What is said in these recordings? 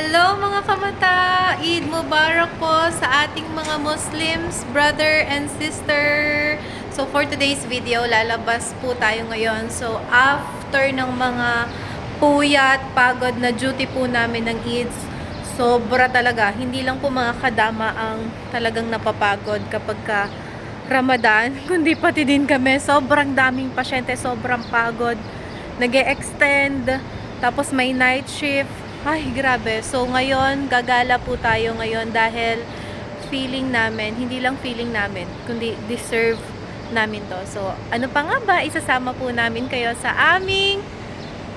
Hello mga kamata! Eid Mubarak po sa ating mga Muslims, brother and sister. So for today's video, lalabas po tayo ngayon. So after ng mga puyat, pagod na duty po namin ng Eid, sobra talaga. Hindi lang po mga kadama ang talagang napapagod kapag ka Ramadan, kundi pati din kami. Sobrang daming pasyente, sobrang pagod. Nag-e-extend, tapos may night shift. Ay, grabe. So, ngayon, gagala po tayo ngayon dahil feeling namin, hindi lang feeling namin, kundi deserve namin to. So, ano pa nga ba? Isasama po namin kayo sa aming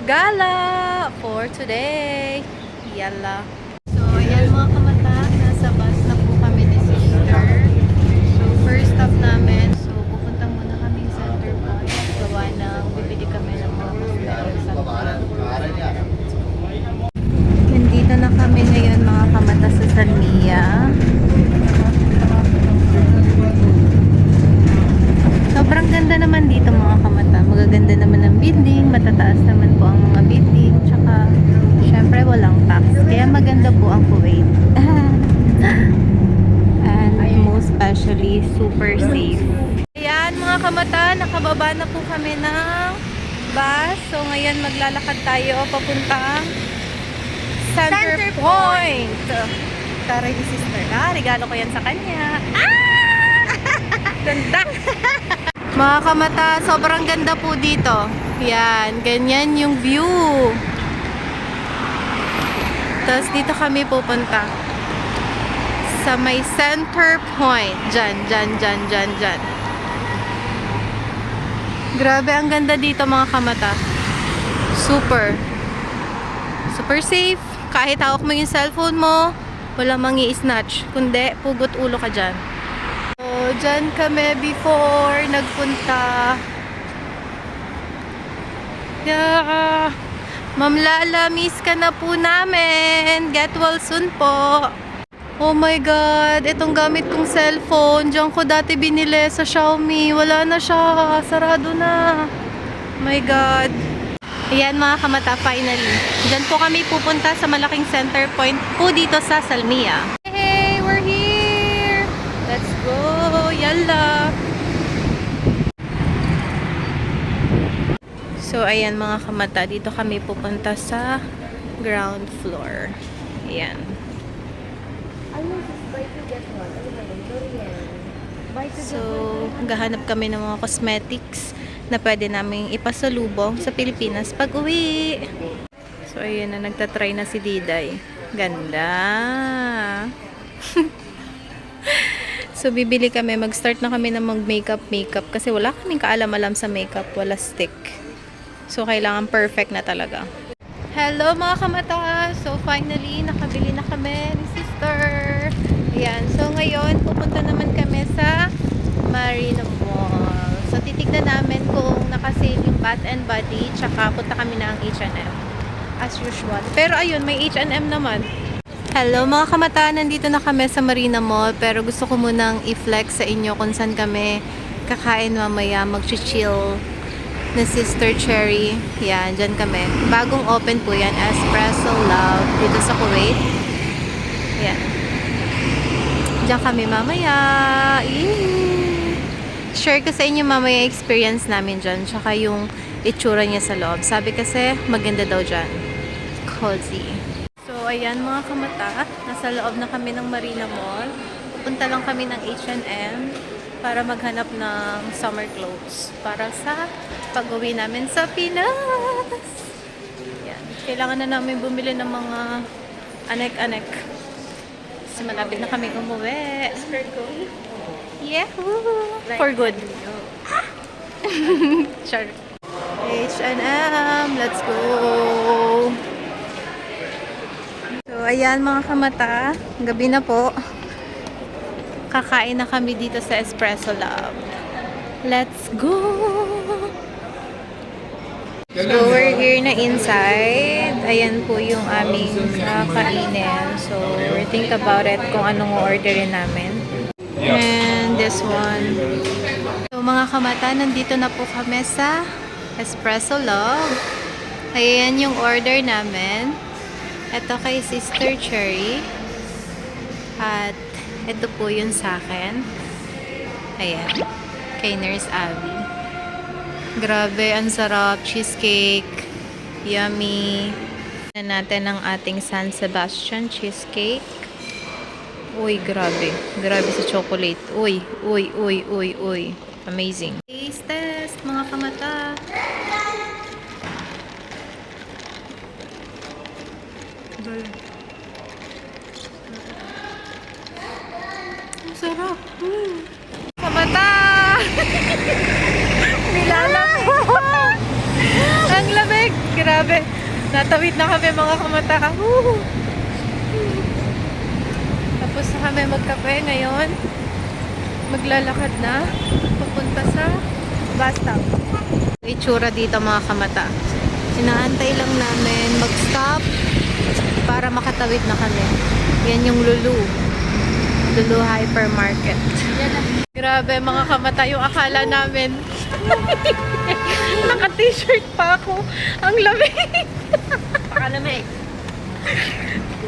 gala for today. Yalla. So, ayan mga kamata, nasa bus na po kami ni sister. So, first stop namin. So, pupunta muna kami sa Center Point. Gawa ng bibili kami ng mga cosmetics at nandito na kami ngayon mga kamata sa San Mia. Sobrang ganda naman dito mga kamata. Magaganda naman ang building, matataas naman po ang mga building, tsaka syempre walang tax. Kaya maganda po ang Kuwait. And most especially super safe. Ayan mga kamata, nakababa na po kami ng bus. So ngayon maglalakad tayo papuntang Center Point. Tara yung sister na. Regalo ko yan sa kanya. Ah! Ganda. Mga kamata, sobrang ganda po dito. Yan, ganyan yung view. Tapos dito kami pupunta. Sa may Center Point. Dyan. Grabe, ang ganda dito mga kamata. Super safe. Kahit hawak mo yung cellphone mo, walang mangi-snatch. Kundi, pugot ulo ka dyan. So, dyan kami before nagpunta. Yeah. Ma'am Lala, miss ka na po namin. Get well soon po. Oh my God, itong gamit kong cellphone, dyan ko dati binili sa Xiaomi. Wala na siya. Sarado na. Oh my God. Ayan mga kamata, finally. Diyan po kami pupunta sa malaking Center Point po dito sa Salmia. Hey, we're here! Let's go! Yalla! So, ayan mga kamata, dito kami pupunta sa ground floor. Ayan. So, gahanap kami ng mga cosmetics na pwede namin ipasalubong sa Pilipinas pag uwi. So, ayun na, nagtatry na si Diday. Ganda! So, bibili kami. Mag-start na kami na mag-makeup kasi wala kaming kaalam-alam sa makeup. Wala stick. So, kailangan perfect na talaga. Hello mga kamata! So, finally, nakabili na kami ni sister. Ayan. So, ngayon, pupunta naman kami sa Marina Mall. So, titignan namin kung nakasale yung Bath and Body, tsaka punta kami na ang H&M. As usual. Pero ayun, may H&M naman. Hello mga kamata, nandito na kami sa Marina Mall, pero gusto ko munang i-flex sa inyo kung saan kami kakain mamaya, mag-chill na Sister Cherry. Yan, dyan kami. Bagong open po yan, Espresso Love, dito sa Kuwait. Yan. Dyan kami mamaya. Share ko sa inyo mamaya experience namin dyan, tsaka yung itsura niya sa loob. Sabi kasi, maganda daw dyan. Cozy. So, ayan mga kamata, nasa loob na kami ng Marina Mall. Pupunta lang kami ng H&M para maghanap ng summer clothes para sa pag-uwi namin sa Pinas. Yan. Kailangan na namin bumili ng mga anek-anek. Kasi malapit na kami umuwi. Yahoo! For good. Sure. H&M, let's go! So, ayan mga kamata. Gabi na po. Kakain na kami dito sa Espresso Lab. Let's go! So, we're here na inside. Ayan po yung aming kakainin. So, we're think about it kung anong orderin namin. And this one. So mga kamata, nandito na po kami sa Espresso Love. Ayan yung order namin. Ito kay Sister Cherry. At ito po yun sa akin. Ayan. Kay Nurse Abby. Grabe, ang sarap. Cheesecake. Yummy. Tignan natin ang ating San Sebastian cheesecake. Uy, grabe. Grabe sa chocolate. Uy, uy, uy, uy, uy. Amazing. Taste test, mga kamata. Ang sarap. Kamata! Nilalamig. Ang lamig. Grabe. Natawid na kami mga kamata. Tapos na kami magkape ngayon. Maglalakad na. Papunta sa bus stop. Itsura dito mga kamata. Inaantay lang namin mag-stop para makatawid na kami. Yan yung Lulu. Lulu Hypermarket. Grabe mga kamata yung akala namin. Naka-t-shirt pa ako. Ang lamig. Pakalamig.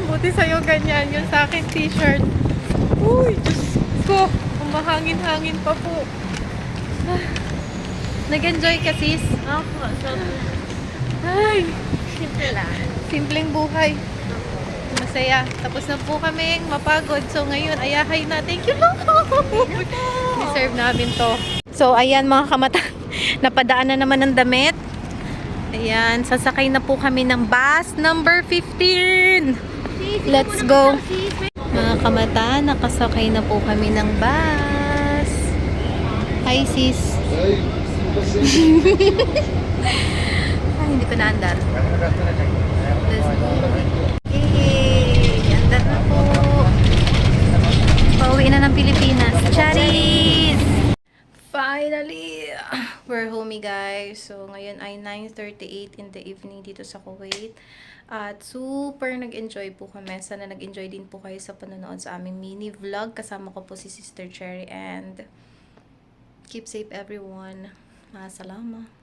Buti sa'yo ganyan. Yung sa akin t-shirt. Uy, Diyos ko. Mahangin-hangin pa po. Nag-enjoy ka sis? Ako, so, Ay, simple lang. simpleng buhay. Masaya. Tapos na po kami mapagod. So ngayon, ayahay na. Thank you Lord. Deserve namin to. So ayan mga kamata. Napadaan na naman ng damit. Ayan, sasakay na po kami ng bus number 15. Let's go. Mga kamata, nakasakay na po kami ng bus. Hi sis. Ay, hindi ko naandar. Let's go. Yay! Andar na po. Pauwi na ng Pilipinas. Charis! Finally! We're home guys. So, ngayon ay 9:38 in the evening dito sa Kuwait. At super nag-enjoy po kami. Sana nag-enjoy din po kayo sa panonood sa aming mini vlog. Kasama ko po si Sister Cherry and keep safe everyone. Masalama.